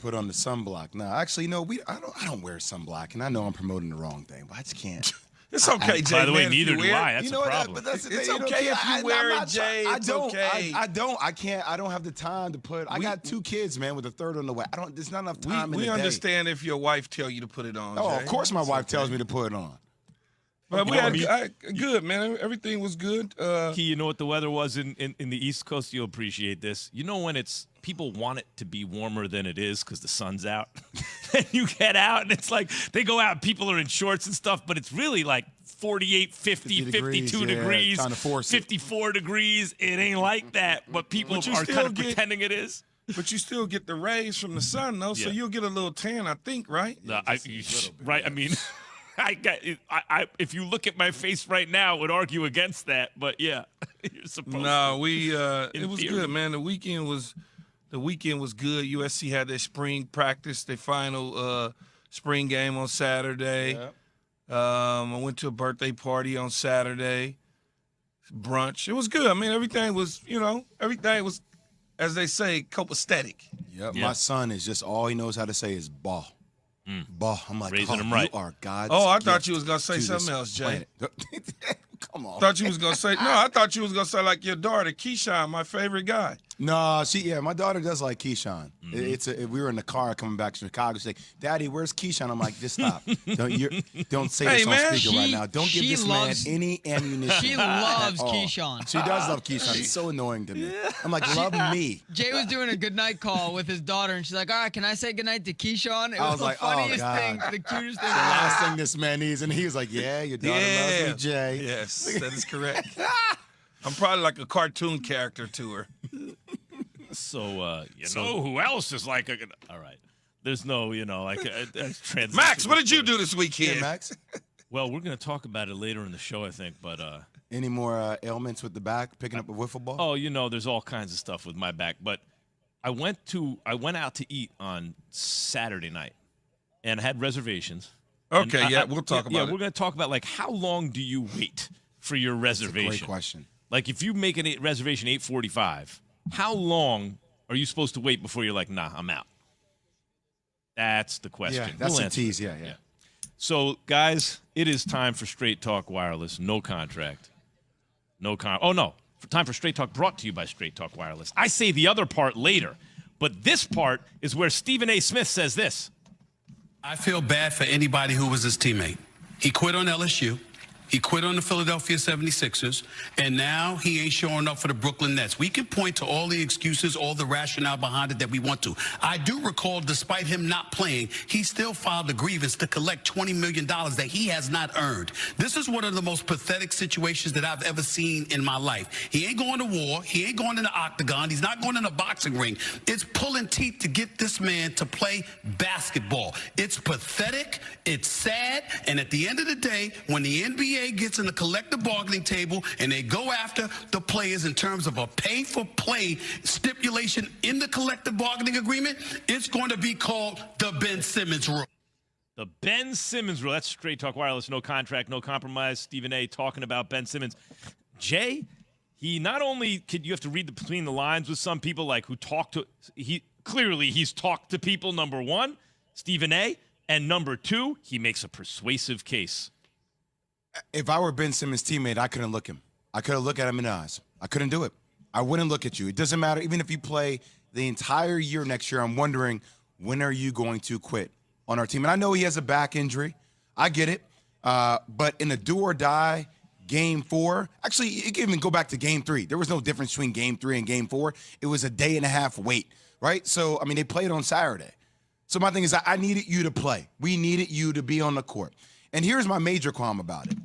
put on the sunblock. No, actually, no. I don't wear sunblock, and I know I'm promoting the wrong thing, but I just can't. It's okay, Jay. By the way, man, neither do I. That's you know a what? problem. But that's the It's thing. okay if you wear it, Jay. It's okay. I don't. I can't. I don't have the time to put. I got 2 kids, man, with a third on the way. I don't. There's not enough time in the We day. understand if your wife tell you to put it on. Oh, Jay. of course, my wife tells me to put it on. But we had good, man. Everything was good. Key, you know what the weather was in the East Coast? You'll appreciate this. You know when it's people want it to be warmer than it is because the sun's out? And you get out, and it's like they go out, people are in shorts and stuff, but it's really like 48, 50, 52 degrees, trying to force 54 degrees. It ain't like that, but people are kind of pretending it is. But you still get the rays from the sun, though, so you'll get a little tan, I think, right? No, right. I mean, if you look at my face right now, it would argue against that. But yeah, you're supposed. No, to. It was good, man. The weekend was good. USC had their spring practice, their final spring game on Saturday. Yeah. I went to a birthday party on Saturday, brunch. It was good. I mean, everything was, as they say, copacetic. Yep. My son is just all he knows how to say is ball. Ball. I'm like, raising him right. You are God's I thought gift you was gonna say to something this else, Jay. planet. Come on. Thought you was gonna say I thought you was gonna say like your daughter, Keyshawn, my favorite guy. No, my daughter does like Keyshawn. We were in the car coming back to Chicago. She's like, "Daddy, where's Keyshawn?" I'm like, "Just stop. Don't say this on speaker right now. Don't give this man any ammunition." She loves Keyshawn. She does love Keyshawn. He's so annoying to me. I'm like, love me. Jay was doing a goodnight call with his daughter, and she's like, "All right, can I say goodnight to Keyshawn?" It I was was the like, funniest oh, thing, God. the cutest thing. The last thing this man needs, and he was like, "Yeah, your daughter loves me, Jay." Yes, that is correct. I'm probably like a cartoon character to her. So, know who else is like a... All right. There's no, transition. Max, what did you do this weekend? Yeah, Max. Well, we're going to talk about it later in the show, I think, but... Any more ailments with the back, picking up a wiffle ball? Oh, there's all kinds of stuff with my back, but I went out to eat on Saturday night and had reservations. Okay, we'll talk about it. Yeah, we're going to talk about, how long do you wait for your reservation? That's a great question. Like, if you make a reservation 8:45, how long are you supposed to wait before you're like, nah, I'm out? That's the question. Yeah, that's a tease, yeah. So, guys, it is time for Straight Talk Wireless. No contract. Time for Straight Talk, brought to you by Straight Talk Wireless. I say the other part later, but this part is where Stephen A. Smith says this. I feel bad for anybody who was his teammate. He quit on LSU. He quit on the Philadelphia 76ers, and now he ain't showing up for the Brooklyn Nets. We can point to all the excuses, all the rationale behind it that we want to. I do recall, despite him not playing, he still filed a grievance to collect $20 million that he has not earned. This is one of the most pathetic situations that I've ever seen in my life. He ain't going to war. He ain't going in the octagon. He's not going in a boxing ring. It's pulling teeth to get this man to play basketball. It's pathetic. It's sad. And at the end of the day, when the NBA gets in the collective bargaining table and they go after the players in terms of a pay-for-play stipulation in the collective bargaining agreement, it's going to be called the Ben Simmons rule. The Ben Simmons rule. That's Straight Talk Wireless. No contract, no compromise. Stephen A. talking about Ben Simmons. Jay, he not only you have to read between the lines with some people he's talked to people, number one, Stephen A., and number two, he makes a persuasive case. If I were Ben Simmons' teammate, I couldn't look him. I couldn't look at him in the eyes. I couldn't do it. I wouldn't look at you. It doesn't matter. Even if you play the entire year next year, I'm wondering, when are you going to quit on our team? And I know he has a back injury. I get it. But in a do-or-die Game 4, actually, you can even go back to Game 3. There was no difference between Game 3 and Game 4. It was a day and a half wait, right? So, they played on Saturday. So my thing is, I needed you to play. We needed you to be on the court. And here's my major qualm about it.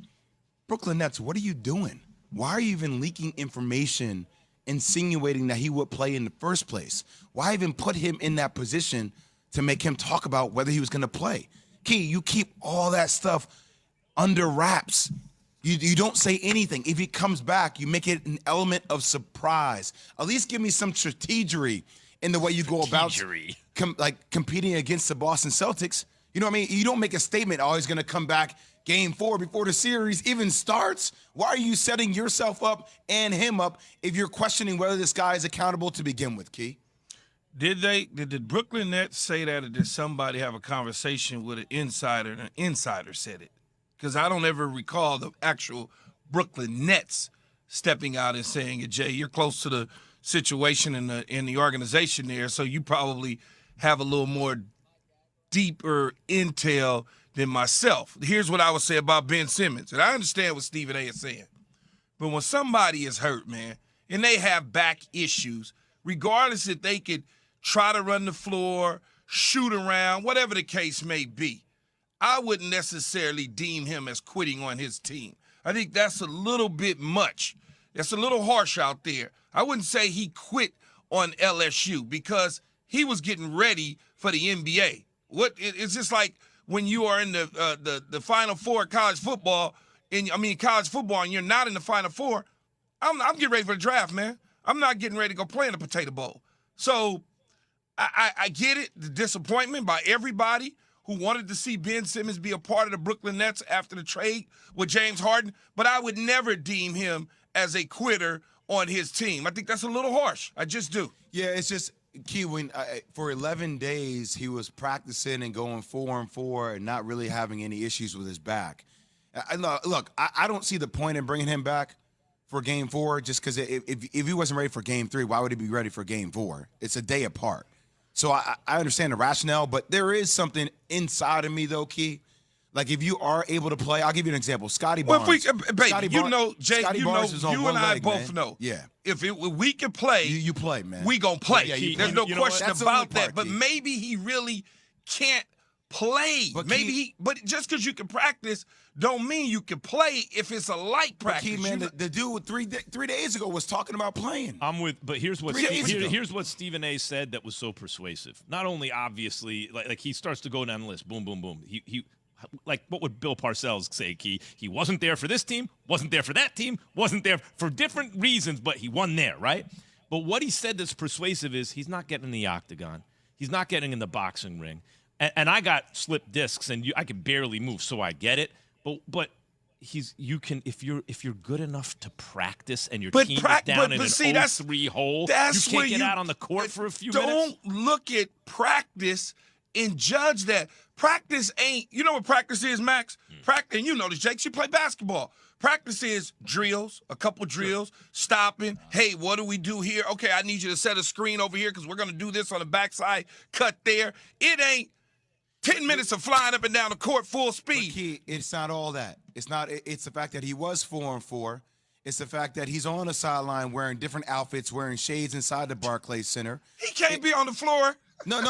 Brooklyn Nets, what are you doing? Why are you even leaking information, insinuating that he would play in the first place? Why even put him in that position to make him talk about whether he was going to play? Key, you keep all that stuff under wraps. You don't say anything. If he comes back, you make it an element of surprise. At least give me some strategery in the way you go about competing against the Boston Celtics. You know what I mean? You don't make a statement, he's going to come back Game 4 before the series even starts. Why are you setting yourself up and him up if you're questioning whether this guy is accountable to begin with, Key? Did the Brooklyn Nets say that, or did somebody have a conversation with an insider and an insider said it? Because I don't ever recall the actual Brooklyn Nets stepping out and saying it. Jay, you're close to the situation in the organization there, so you probably have a little more deeper intel than myself. Here's what I would say about Ben Simmons, and I understand what Stephen A. is saying. But when somebody is hurt, man, and they have back issues, regardless if they could try to run the floor, shoot around, whatever the case may be, I wouldn't necessarily deem him as quitting on his team. I think that's a little bit much. That's a little harsh out there. I wouldn't say he quit on LSU because he was getting ready for the NBA. It's just like when you are in the Final Four of college football, and you're not in the Final Four. I'm getting ready for the draft, man. I'm not getting ready to go play in the Potato Bowl. So I get it, the disappointment by everybody who wanted to see Ben Simmons be a part of the Brooklyn Nets after the trade with James Harden, but I would never deem him as a quitter on his team. I think that's a little harsh. I just do. Yeah, it's just key when for 11 days he was practicing and going 4-4 and not really having any issues with his back. Look, I don't see the point in bringing him back for Game 4 just because if he wasn't ready for Game 3, why would he be ready for Game 4? It's a day apart. So I understand the rationale, but there is something inside of me, though, Key. Like, if you are able to play, I'll give you an example. Scotty Barnes. Well, Jay, Scotty you Barnes and I leg, both man. know. Yeah. If we can play, you play, man. we going to play. Yeah, There's no question That's about the only that. part, But Key. maybe he really can't play. But But just because you can practice don't mean you can play if it's a light practice. Key, man, the dude 3 days ago was talking about playing. But here's what 3 days ago. here's what Stephen A. said that was so persuasive. Not only obviously, like he starts to go down the list, boom, boom, boom. He like what would Bill Parcells say, Key? He wasn't there for this team, wasn't there for that team, wasn't there for different reasons, but he won there, right? But what he said that's persuasive is he's not getting in the octagon. He's not getting in the boxing ring. And I got slipped discs, and I can barely move, so I get it. But you can if you're good enough to practice and your team is down in an 0-3 hole, you can't get out on the court for a few minutes. Don't look at practice and judge that. Practice ain't, you know what practice is, Max? Practice, and you know this, Jake, you play basketball. Practice is drills, a couple drills, stopping. Hey, what do we do here? Okay, I need you to set a screen over here because we're going to do this on the backside, cut there. It ain't 10 minutes of flying up and down the court full speed. But Key, it's not all that. It's the fact that he was 4-4. It's the fact that he's on the sideline wearing different outfits, wearing shades inside the Barclays Center. He can't be on the floor. No.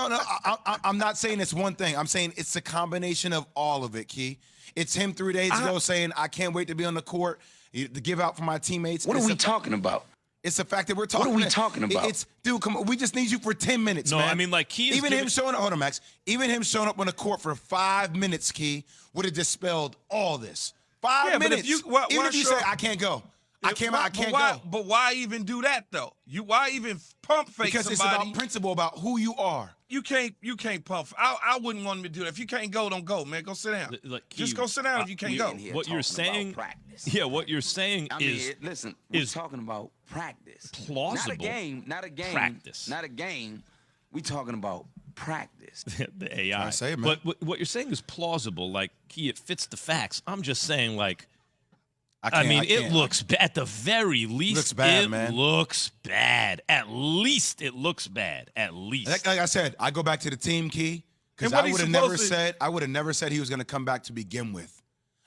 I'm not saying it's one thing. I'm saying it's a combination of all of it, Key. It's him 3 days ago saying, I can't wait to be on the court, to give out for my teammates. What are we talking about? It's the fact that we're talking. What are we talking about? It's, dude, come on. We just need you for 10 minutes, No, man. I mean, like, Key is him showing up. Hold on, Max. Even him showing up on the court for 5 minutes, Key, would have dispelled all this. 5 minutes. Even if you say, I can't go. I can't go. But why even do that, though? Why even pump fake because somebody? It's about principle, about who you are. You can't pump. I wouldn't want him to do that. If you can't go, don't go, man. Go sit down. Just go sit down if you can't go. What you're saying, what you're saying listen, is talking about practice. Plausible. Not a game. Practice. Not a game. We talking about practice. The AI. I say it, man. But what you're saying is plausible. Like, Key, it fits the facts. I'm just saying, like, it looks bad. At the very least, looks bad, man. Looks bad. At least it looks bad. At least. Like I said, I go back to the team, Key, because I would have never said he was going to come back to begin with.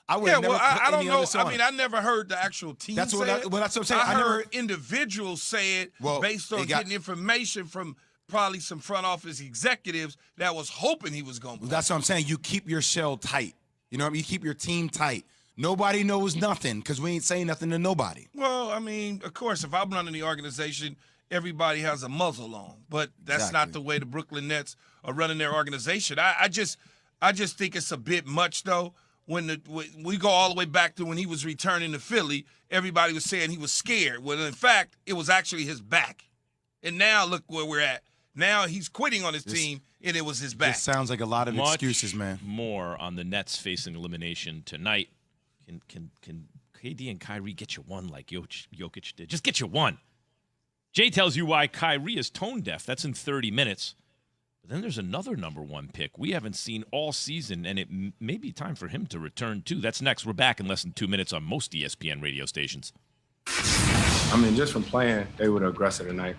I would have never. I don't know. I mean, I never heard the actual team. That's say what it. that's what I'm saying. I heard individuals say it based on getting information from probably some front office executives that was hoping he was going to play. That's what I'm saying. You keep your shell tight. You know what I mean? You keep your team tight. Nobody knows nothing because we ain't saying nothing to nobody. Well, I mean, of course, if I'm running the organization, everybody has a muzzle on. But that's not the way the Brooklyn Nets are running their organization. I just think it's a bit much, though. When we go all the way back to when he was returning to Philly, everybody was saying he was scared. Well, in fact, it was actually his back. And now look where we're at. Now he's quitting on his team, and it was his back. This sounds like a lot of excuses, man. More on the Nets facing elimination tonight. Can KD and Kyrie get you one like Jokic did? Just get you one. Jay tells you why Kyrie is tone deaf. That's in 30 minutes. But then there's another number one pick we haven't seen all season, and it may be time for him to return too. That's next. We're back in less than 2 minutes on most ESPN radio stations. I mean, just from playing, they were the aggressor tonight.